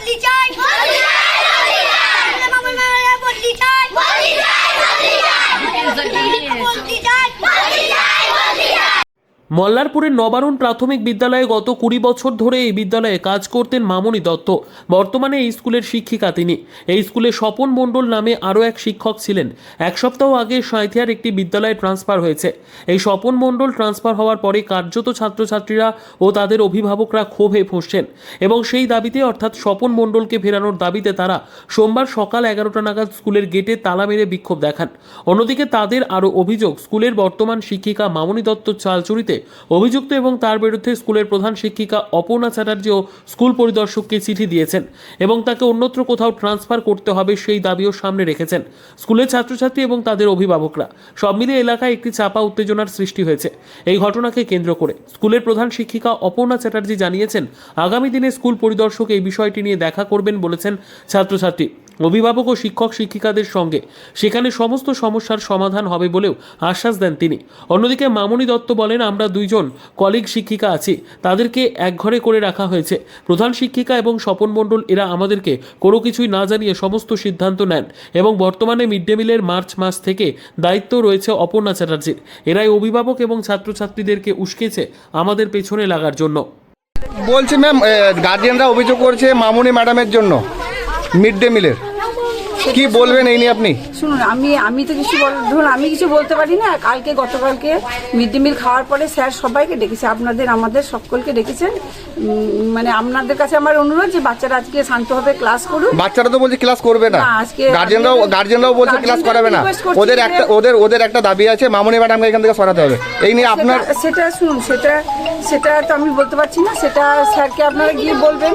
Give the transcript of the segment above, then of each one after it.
বদলি চাই, বদলি চাই, বদলি চাই, মামুনি ম্যাডামের বদলি চাই, বদলি চাই, বদলি চাই, বদলি চাই, বদলি চাই, বদলি চাই। মল্লারপুরের নবারুণ প্রাথমিক বিদ্যালয়ে গত 20 বছর ধরে এই বিদ্যালয়ে কাজ করতেন মামনি দত্ত। বর্তমানে এই স্কুলের শিক্ষিকা তিনি। এই স্কুলে স্বপন মণ্ডল নামে আরও এক শিক্ষক ছিলেন। এক সপ্তাহ আগে সাঁইথিয়ার একটি বিদ্যালয়ে ট্রান্সফার হয়েছে। এই স্বপন মণ্ডল ট্রান্সফার হওয়ার পরে কার্যত ছাত্রছাত্রীরা ও তাদের অভিভাবকরা ক্ষোভে ফুঁসছেন এবং সেই দাবিতে অর্থাৎ স্বপন মণ্ডলকে ফেরানোর দাবিতে তারা সোমবার সকাল 11টা নাগাদ স্কুলের গেটে তালা মেরে বিক্ষোভ দেখান। অন্যদিকে তাদের আরও অভিযোগ, স্কুলের বর্তমান শিক্ষিকা মামনি দত্ত চালচুরিতে অভিযুক্ত এবং তার বিরুদ্ধে স্কুলের প্রধান শিক্ষিকা অপর্ণা চ্যাটার্জিও স্কুল পরিদর্শককে চিঠি দিয়েছেন এবং তাকে অন্যত্র কোথাও ট্রান্সফার করতে হবে সেই দাবিও সামনে রেখেছেন স্কুলের ছাত্রছাত্রী এবং তাদের অভিভাবকরা। সব মিলিয়ে এলাকায় একটি চাপা উত্তেজনার সৃষ্টি হয়েছে। এই ঘটনাকে কেন্দ্র করে স্কুলের প্রধান শিক্ষিকা অপর্ণা চ্যাটার্জি জানিয়েছেন আগামী দিনে স্কুল পরিদর্শক এই বিষয়টি নিয়ে দেখা করবেন বলেছেন ছাত্রছাত্রী, অভিভাবক ও শিক্ষক শিক্ষিকাদের সঙ্গে। সেখানে সমস্ত সমস্যার সমাধান হবে বলেও আশ্বাস দেন তিনি। অন্যদিকে মামনি দত্ত বলেন, আমরা দুইজন কলিগ শিক্ষিকা আছি, তাদেরকে এক ঘরে করে রাখা হয়েছে। প্রধান শিক্ষিকা এবং স্বপন মণ্ডল এরা আমাদেরকে কোনো কিছুই না জানিয়ে সমস্ত সিদ্ধান্ত নেন এবং বর্তমানে মিড ডে মিলের মার্চ মাস থেকে দায়িত্ব রয়েছে অপর্ণা চ্যাটার্জির। এরাই অভিভাবক এবং ছাত্রছাত্রীদেরকে উস্কেছে আমাদের পেছনে লাগার জন্য। বলছি ম্যাম, গার্জিয়ানরা অভিযোগ করছে মামুনি ম্যাডামের জন্য মিড ডে মিলের, কি বলবেন এই নিয়ে আপনি? শুনুন, আমি তো কিছু ধরুন আমি কিছু বলতে পারি না। গতকালকে মিড ডে মিল খাওয়ার পরে স্যার সবাইকে ডেকেছে, আমাদের সকলকে ডেকেছেন। মানে আপনাদের কাছে আমার অনুরোধ যে বাচ্চারা আজকে শান্তভাবে ক্লাস করুন। বাচ্চারা তো বলছে ক্লাস করবে না, গার্জিয়ানরাও বলছে ক্লাস করাবে না। ওদের একটা দাবি আছে, মামুনি ম্যাডামকে এখান থেকে সরাতে হবে। এই নিয়ে আপনার সেটা শুনুন, সেটা তো আমি বলতে পারছি না, সেটা স্যারকে আপনারা গিয়ে বলবেন।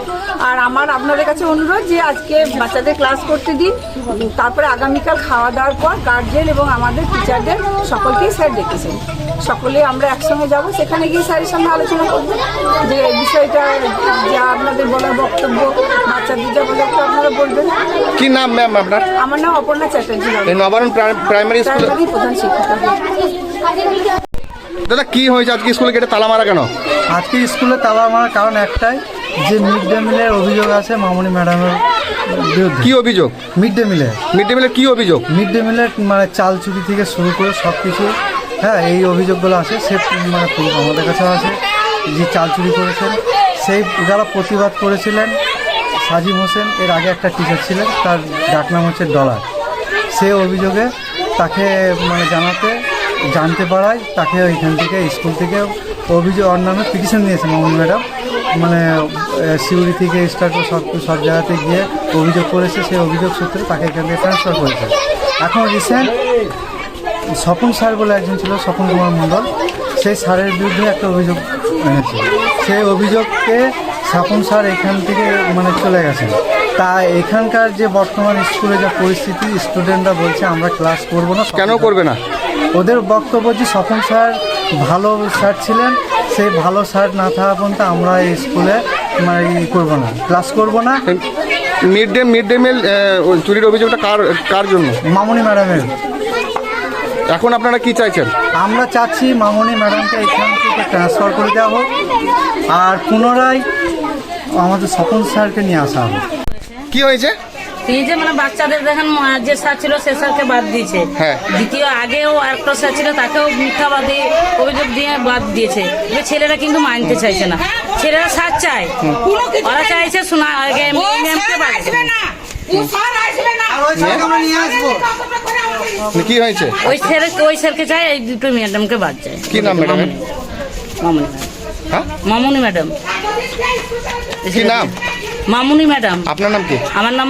আর আমার আপনাদের কাছে অনুরোধ যে আজকে বাচ্চাদের ক্লাস করতে দিন, তারপরে আগামীকাল খাওয়া দাওয়ার পর গার্জিয়ান এবং আমাদের টিচারদের সকলকেই স্যার ডেকেছেন। সকলে আমরা একসঙ্গে যাব, সেখানে গিয়ে স্যারের সঙ্গে আলোচনা করব যে এই বিষয়টা, যা আপনাদের বলার বক্তব্য, বাচ্চাদের যা বলার আপনারা বলবেন। কি নাম ম্যাম আপনার? আমার নাম অপর্ণা চ্যাটার্জি, নবারুণ প্রাইমারি স্কুল প্রধান শিক্ষিকা। দাদা, কি হয়েছে আজকে স্কুলে গেটে তালা মারা কেন? আজকে স্কুলে তালা মারার কারণ একটাই, যে মিড ডে মিলের অভিযোগ আছে মামনি ম্যাডামের বিরুদ্ধে। কি অভিযোগ? মিড ডে মিলের কি অভিযোগ? মিড ডে মিলের মানে চাল চুরি থেকে শুরু করে সব কিছু, হ্যাঁ, এই অভিযোগগুলো আছে। সে মানে আমাদের কাছেও আছে যে চাল চুরি করেছেন। সেই যারা প্রতিবাদ করেছিলেন সাজিম হোসেন, এর আগে একটা টিচার ছিলেন, তার ডাকনাম হচ্ছে ডলার। সেই অভিযোগে তাকে মানে জানতে পারায় তাকে এখান থেকে স্কুল থেকে অভিযোগ ওর নামে পিটিশন দিয়েছে মামুনি ম্যাডাম। মানে সিউড়ি থেকে স্টার্ট সব জায়গাতে গিয়ে অভিযোগ করেছে। সেই অভিযোগ সূত্রে তাকে এখান থেকে ট্রান্সফার করেছে। এখন রিসেন্ট স্বপন স্যার বলে একজন ছিল, স্বপন কুমার মণ্ডল, সেই স্যারের বিরুদ্ধে একটা অভিযোগ এনেছে। সেই অভিযোগকে স্বপন স্যার এখান থেকে মানে চলে গেছেন। তা এখানকার যে বর্তমান স্কুলে যা পরিস্থিতি, স্টুডেন্টরা বলছে আমরা ক্লাস করব না। কেন করবে না? ওদের বক্তব্য যে স্বপন স্যার ভালো স্যার ছিলেন, সেই ভালো স্যার না থাকা পর্যন্ত আমরা এই স্কুলে মানে করবো না, ক্লাস করবো না। মিড ডে মিল চুরির অভিযোগটা কার জন্য? মামুনি ম্যাডামের। এখন আপনারা কি চাইছেন? আমরা চাচ্ছি মামুনি ম্যাডামকে এখান থেকে ট্রান্সফার করে দেওয়া হোক, আর পুনরায় আমাদের স্বপন স্যারকে নিয়ে আসা হবে। কি হয়েছে? এই যে মানে বাচ্চাদের দেখেন যে স্যার ছিল সে স্যারকে বাদ দিয়েছে। হ্যাঁ। দ্বিতীয় আগেও আরেকটা স্যার ছিল, তাকেও মিথ্যাবাদী অভিযোগ দিয়ে বাদ দিয়েছে। ছেলেরা কিন্তু মানতে চাইছে না, ছেলেরা স্যার চায়, ওরা চাইছে শোনা আগে ম্যামকে বাদ দেবে না। কি হয়েছে? ওই স্যারকে চায়, এই দুটো ম্যাডামকে বাদ চায়। কি নাম ম্যাডাম? মামুনি। হ্যাঁ, মামুনি ম্যাডাম। কি নাম? মামুনি ম্যাডাম। আপনার নাম কি? আমার নাম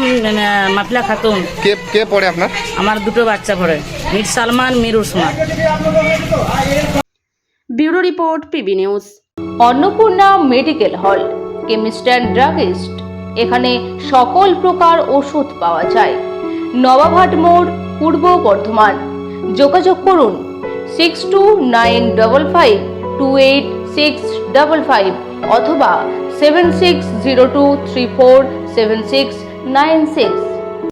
মাফিলা খাতুন। কে পড়ে আপনার? আমার দুটো বাচ্চা পড়ে, Mir Salman, Mir Usman. Bureau report, PB news. Annapurna medical hall, chemist and druggist. এখানে সকল প্রকার ওষুধ পাওয়া যায়। নবাবহাট মোড়, পূর্ব বর্ধমান। যোগাযোগ করুন 6295528655 অথবা 7602347696।